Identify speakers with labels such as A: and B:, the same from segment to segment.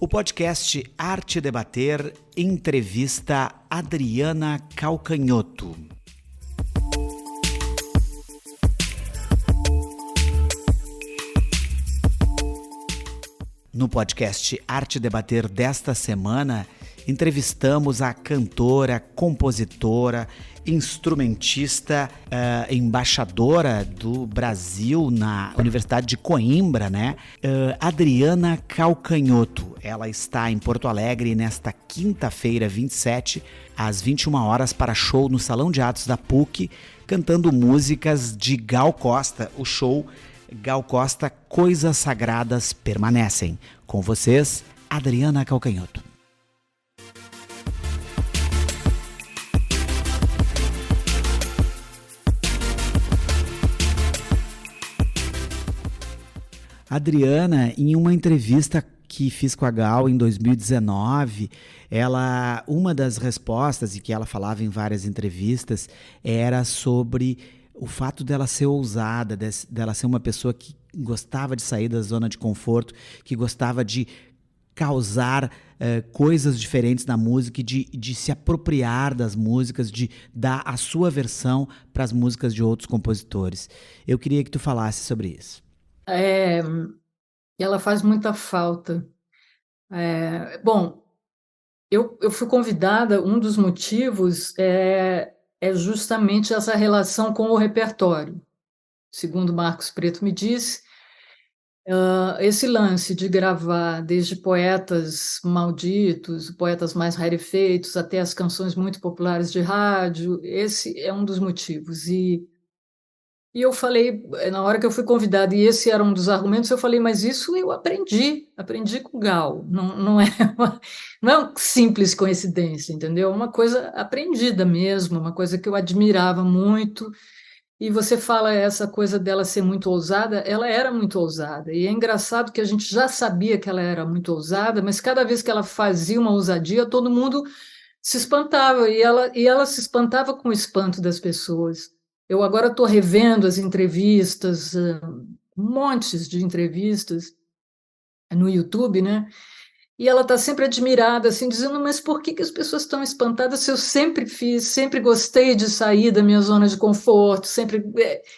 A: O podcast Arte Debater entrevista Adriana Calcanhoto. No podcast Arte Debater desta semana, entrevistamos a cantora, compositora, instrumentista, embaixadora do Brasil na Universidade de Coimbra, né? Adriana Calcanhoto. Ela está em Porto Alegre nesta quinta-feira, 27, às 21 horas, para show no Salão de Atos da PUC, cantando músicas de Gal Costa. O show Gal Costa, Coisas Sagradas Permanecem. Com vocês, Adriana Calcanhoto. Adriana, em uma entrevista que fiz com a Gal em 2019, uma das respostas, e que ela falava em várias entrevistas, era sobre o fato dela ser ousada, dela ser uma pessoa que gostava de sair da zona de conforto, que gostava de causar coisas diferentes na música e de se apropriar das músicas, de dar a sua versão para as músicas de outros compositores. Eu queria que tu falasse sobre isso.
B: Ela faz muita falta. Bom, eu fui convidada, um dos motivos é justamente essa relação com o repertório. Segundo Marcos Preto me disse, esse lance de gravar desde poetas malditos, poetas mais rarefeitos, até as canções muito populares de rádio, esse é um dos motivos. E eu falei, na hora que eu fui convidada, e esse era um dos argumentos, eu falei, mas isso eu aprendi com o Gal, não não é uma simples coincidência, entendeu? É uma coisa aprendida mesmo, uma coisa que eu admirava muito, e você fala essa coisa dela ser muito ousada, ela era muito ousada, e é engraçado que a gente já sabia que ela era muito ousada, mas cada vez que ela fazia uma ousadia, todo mundo se espantava, e ela se espantava com o espanto das pessoas. Eu agora estou revendo as entrevistas, montes de entrevistas no YouTube, né? E ela está sempre admirada, assim, dizendo, mas por que as pessoas estão espantadas se eu sempre fiz, sempre gostei de sair da minha zona de conforto, sempre...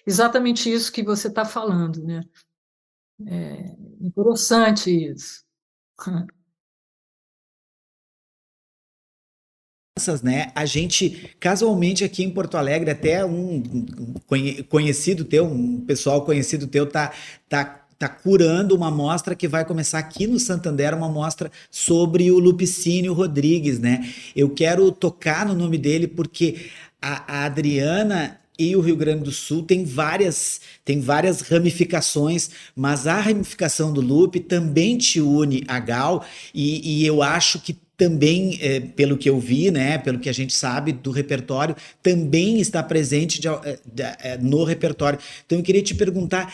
B: exatamente isso que você está falando, né? É interessante isso.
A: Né? A gente, casualmente aqui em Porto Alegre, até um conhecido teu, um pessoal conhecido teu tá curando uma mostra que vai começar aqui no Santander, uma mostra sobre o Lupicínio Rodrigues, né? Eu quero tocar no nome dele porque a Adriana e o Rio Grande do Sul tem várias ramificações, mas a ramificação do Lupe também te une a Gal, e eu acho que também, pelo que eu vi, né, pelo que a gente sabe do repertório, também está presente no repertório. Então eu queria te perguntar,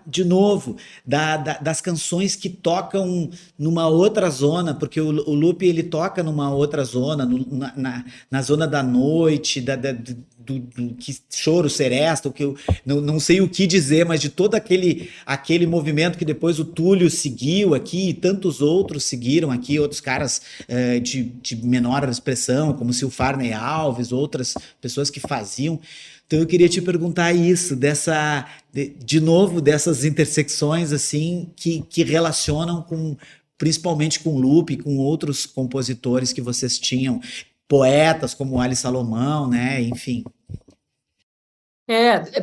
A: de novo, das canções que tocam numa outra zona, porque o Lupe ele toca numa outra zona, na zona da noite, do que choro seresta, o que eu não sei o que dizer, mas de todo aquele movimento que depois o Túlio seguiu aqui e tantos outros seguiram aqui, outros caras de menor expressão, como Silfarney Alves, outras pessoas que faziam. Então eu queria te perguntar isso, de novo, dessas intersecções assim que relacionam principalmente com o Lupe, com outros compositores que vocês tinham, poetas como Ali Salomão, né? Enfim.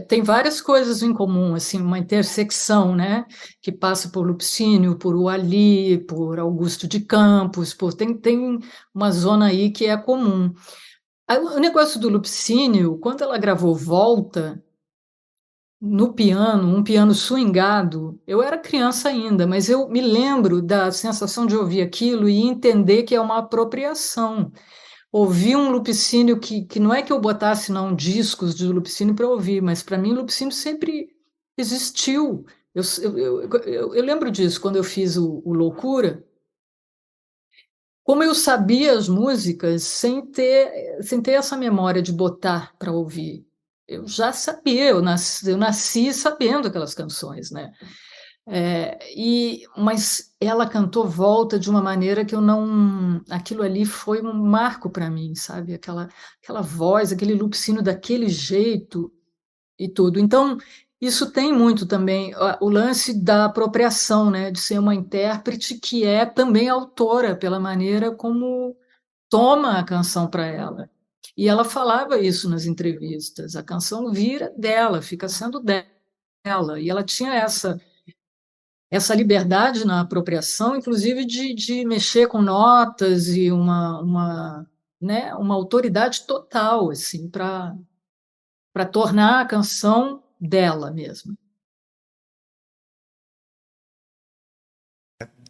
B: Tem várias coisas em comum, assim, uma intersecção, né, que passa por Lupicínio, por Uali, por Augusto de Campos, tem uma zona aí que é comum. O negócio do Lupicínio, quando ela gravou Volta, no piano, um piano swingado, eu era criança ainda, mas eu me lembro da sensação de ouvir aquilo e entender que é uma apropriação. Ouvir um Lupicínio que não é que eu botasse não discos de Lupicínio para ouvir, mas para mim Lupicínio sempre existiu. Eu lembro disso quando eu fiz o Loucura, como eu sabia as músicas sem ter essa memória de botar para ouvir. Eu já sabia, eu nasci sabendo aquelas canções, né? Mas ela cantou Volta de uma maneira que eu não. Aquilo ali foi um marco para mim, sabe? Aquela voz, aquele Lupicínio daquele jeito e tudo. Então, isso tem muito também o lance da apropriação, né? De ser uma intérprete que é também autora, pela maneira como toma a canção para ela. E ela falava isso nas entrevistas: a canção vira dela, fica sendo dela. E ela tinha essa liberdade na apropriação, inclusive de mexer com notas e né, uma autoridade total assim, para tornar a canção dela mesma.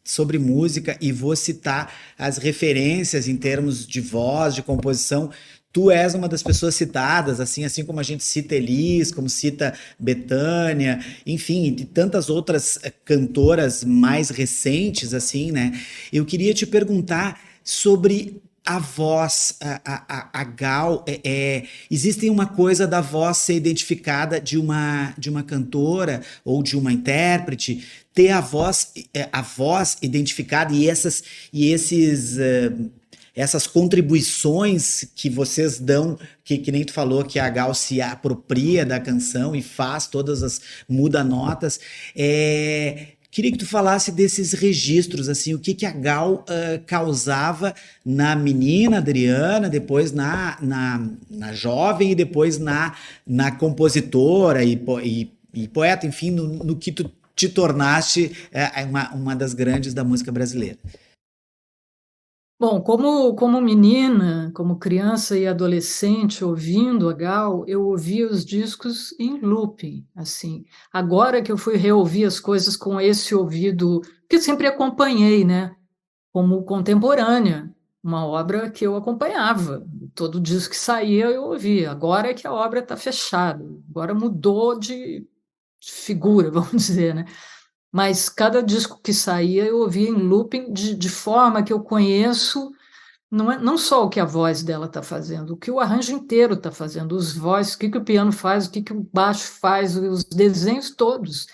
A: Sobre música, e vou citar as referências em termos de voz, de composição. Tu és uma das pessoas citadas, assim como a gente cita Elis, como cita Bethânia, enfim, e tantas outras cantoras mais recentes, assim, né? Eu queria te perguntar sobre a voz, a Gal, existe uma coisa da voz ser identificada de uma cantora ou de uma intérprete, ter a voz identificada essas contribuições que vocês dão, que nem tu falou, que a Gal se apropria da canção e faz muda notas. Queria que tu falasse desses registros, assim, o que a Gal causava na menina Adriana, depois na jovem e depois na compositora e poeta, enfim, no que tu te tornaste uma das grandes da música brasileira.
B: Bom, como menina, como criança e adolescente ouvindo a Gal, eu ouvia os discos em looping, assim. Agora que eu fui reouvir as coisas com esse ouvido, que eu sempre acompanhei, né, como contemporânea, uma obra que eu acompanhava. Todo disco que saía eu ouvia. Agora é que a obra está fechada, agora mudou de figura, vamos dizer, né? Mas cada disco que saía eu ouvia em looping de forma que eu conheço não só o que a voz dela está fazendo, o que o arranjo inteiro está fazendo, os vozes, o que o piano faz, o que o baixo faz, os desenhos todos.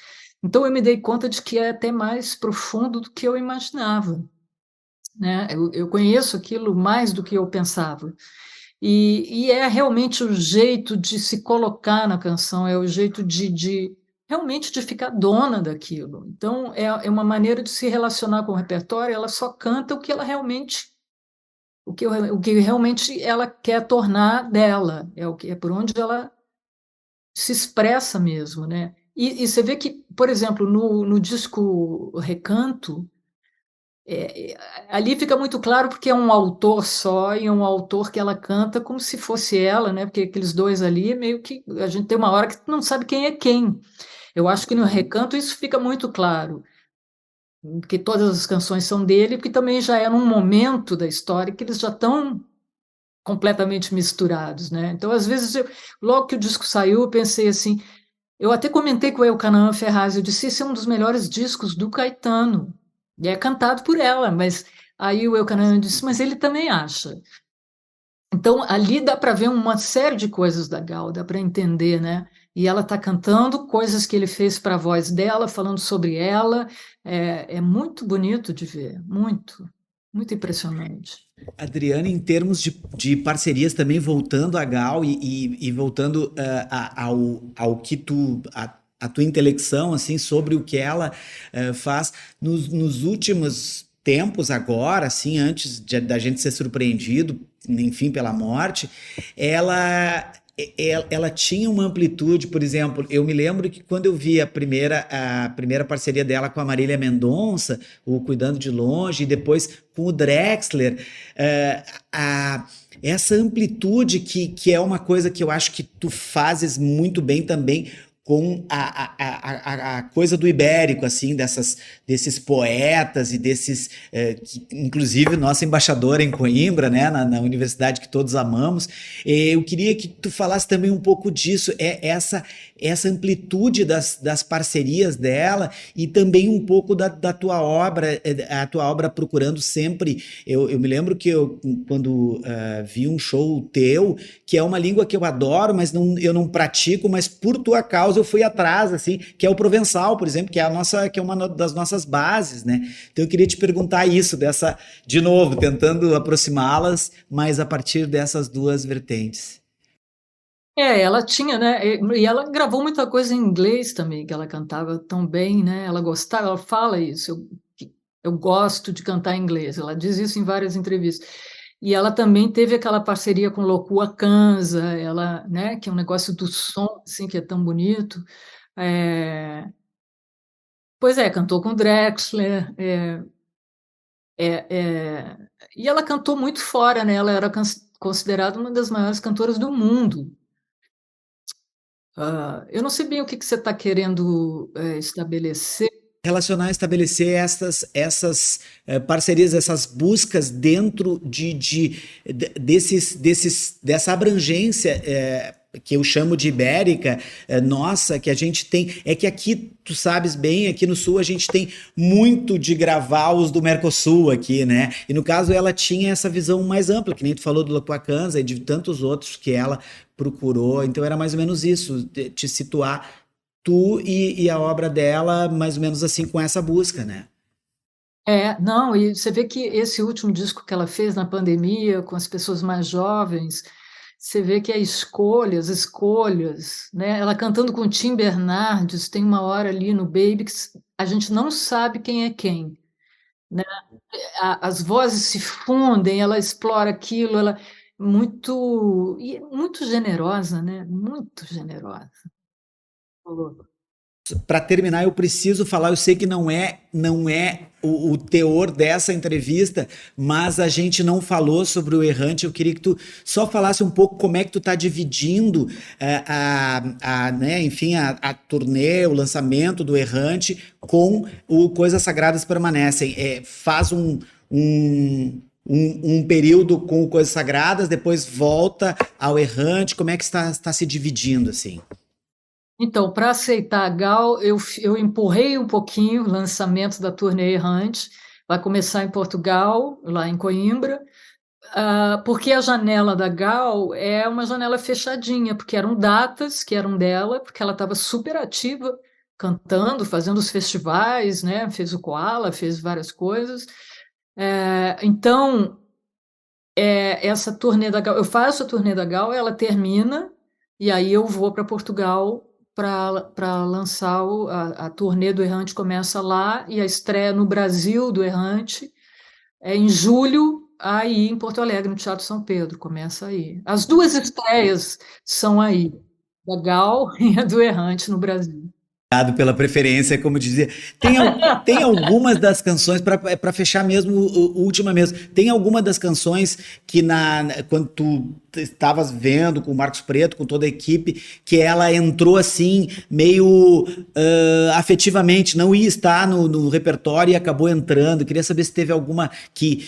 B: Então eu me dei conta de que é até mais profundo do que eu imaginava, né? Eu conheço aquilo mais do que eu pensava. E é realmente o jeito de se colocar na canção, é o jeito de realmente de ficar dona daquilo. Então, é uma maneira de se relacionar com o repertório, ela só canta o que ela realmente, o que realmente ela quer tornar dela, é por onde ela se expressa mesmo, né? E você vê que, por exemplo, no disco Recanto, ali fica muito claro porque é um autor só e é um autor que ela canta como se fosse ela, né? Porque aqueles dois ali, meio que a gente tem uma hora que não sabe quem é quem. Eu acho que no Recanto isso fica muito claro, porque todas as canções são dele, porque também já é num momento da história que eles já estão completamente misturados, né? Então, às vezes, logo que o disco saiu, eu pensei assim, eu até comentei com o Elkanaã Ferraz, eu disse, esse é um dos melhores discos do Caetano, e é cantado por ela, mas aí o Elkanaã disse, mas ele também acha. Então, ali dá para ver uma série de coisas da Gal, dá para entender, né? E ela está cantando coisas que ele fez para a voz dela, falando sobre ela. É muito bonito de ver, muito, muito impressionante.
A: Adriana, em termos de parcerias também, voltando a Gal e voltando ao que a tua intelecção, assim, sobre o que ela faz nos últimos tempos agora, assim, antes da gente ser surpreendido, enfim, pela morte, ela tinha uma amplitude, por exemplo, eu me lembro que quando eu vi a primeira parceria dela com a Marília Mendonça, o Cuidando de Longe, e depois com o Drexler, eh, essa amplitude que é uma coisa que eu acho que tu fazes muito bem também com a coisa do ibérico, assim, desses poetas e inclusive nossa embaixadora em Coimbra, né, na universidade que todos amamos. Eu queria que tu falasse também um pouco disso, essa amplitude das parcerias dela e também um pouco da tua obra, a tua obra procurando sempre. Eu me lembro que quando vi um show teu, que é uma língua que eu adoro, mas eu não pratico, mas por tua causa eu fui atrás, assim, que é o Provençal, por exemplo, que é uma das nossas bases, né? Então eu queria te perguntar isso, de novo, tentando aproximá-las, mas a partir dessas duas vertentes.
B: Ela tinha, né? E ela gravou muita coisa em inglês também, que ela cantava tão bem, né? Ela gostava, ela fala isso. Eu gosto de cantar em inglês. Ela diz isso em várias entrevistas. E ela também teve aquela parceria com Lokua Kanza, ela, né? Que é um negócio do som, assim, que é tão bonito. É, Pois é, cantou com Drexler. E ela cantou muito fora, né? Ela era considerada uma das maiores cantoras do mundo. Eu não sei bem o que você está querendo estabelecer.
A: Relacionar, estabelecer essas parcerias, essas buscas dentro dessa abrangência que eu chamo de ibérica, nossa, que a gente tem. É que aqui, tu sabes bem, aqui no Sul a gente tem muito de gravar os do Mercosul aqui, né? E no caso ela tinha essa visão mais ampla, que nem tu falou do Lapuacanza e de tantos outros que ela procurou. Então era mais ou menos isso, te situar tu e a obra dela, mais ou menos assim, com essa busca, né?
B: Não, e você vê que esse último disco que ela fez na pandemia, com as pessoas mais jovens, você vê que as escolhas, né? Ela cantando com Tim Bernardes, tem uma hora ali no Baby que a gente não sabe quem é quem, né? As vozes se fundem, ela explora aquilo, ela muito generosa, né? Muito generosa.
A: Para terminar, eu preciso falar, eu sei que não é o teor dessa entrevista, mas a gente não falou sobre o Errante. Eu queria que tu só falasse um pouco como é que tu está dividindo né, enfim, a turnê, o lançamento do Errante com o Coisas Sagradas Permanecem. Faz um período com Coisas Sagradas, depois volta ao Errante. Como é que está se dividindo assim?
B: Então, para aceitar a Gal, eu empurrei um pouquinho o lançamento da turnê Errante. Vai começar em Portugal, lá em Coimbra, porque a janela da Gal é uma janela fechadinha, porque eram datas que eram dela, porque ela estava super ativa, cantando, fazendo os festivais, né? Fez o Koala, fez várias coisas. Então, essa turnê da Gal, eu faço a turnê da Gal, ela termina, e aí eu vou para Portugal para lançar a turnê do Errante, começa lá, e a estreia no Brasil do Errante é em julho, aí em Porto Alegre, no Teatro São Pedro, começa aí. As duas estreias são aí, da Gal e a do Errante no Brasil.
A: Obrigado pela preferência, como dizia. Tem algumas das canções, para fechar mesmo, última mesmo, tem alguma das canções que quando tu estavas vendo com o Marcos Preto, com toda a equipe, que ela entrou assim, meio afetivamente, não ia estar no repertório e acabou entrando. Queria saber se teve alguma que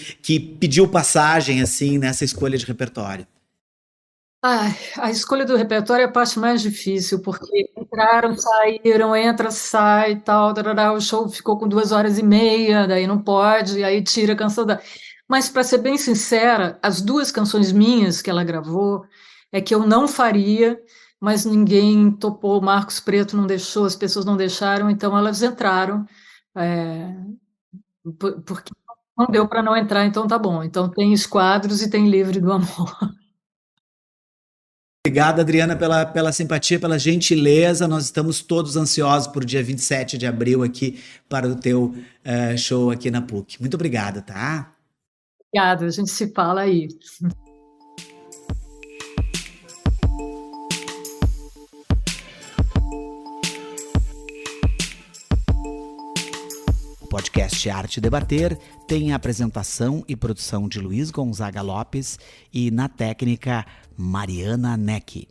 A: pediu passagem assim nessa escolha de repertório.
B: A escolha do repertório é a parte mais difícil, porque entraram, saíram, entra, sai e tal, tarará, o show ficou com 2 horas e meia, daí não pode, aí tira a canção da... Mas, para ser bem sincera, as duas canções minhas que ela gravou é que eu não faria, mas ninguém topou, o Marcos Preto não deixou, as pessoas não deixaram, então elas entraram, porque não deu para não entrar, então tá bom. Então tem Esquadros e tem Livre do Amor.
A: Obrigado, Adriana, pela simpatia, pela gentileza. Nós estamos todos ansiosos por dia 27 de abril aqui para o teu show aqui na PUC. Muito obrigado, tá?
B: Obrigada, a gente se fala aí.
A: O podcast Arte Debater tem a apresentação e produção de Luiz Gonzaga Lopes e, na técnica, Mariana Neck.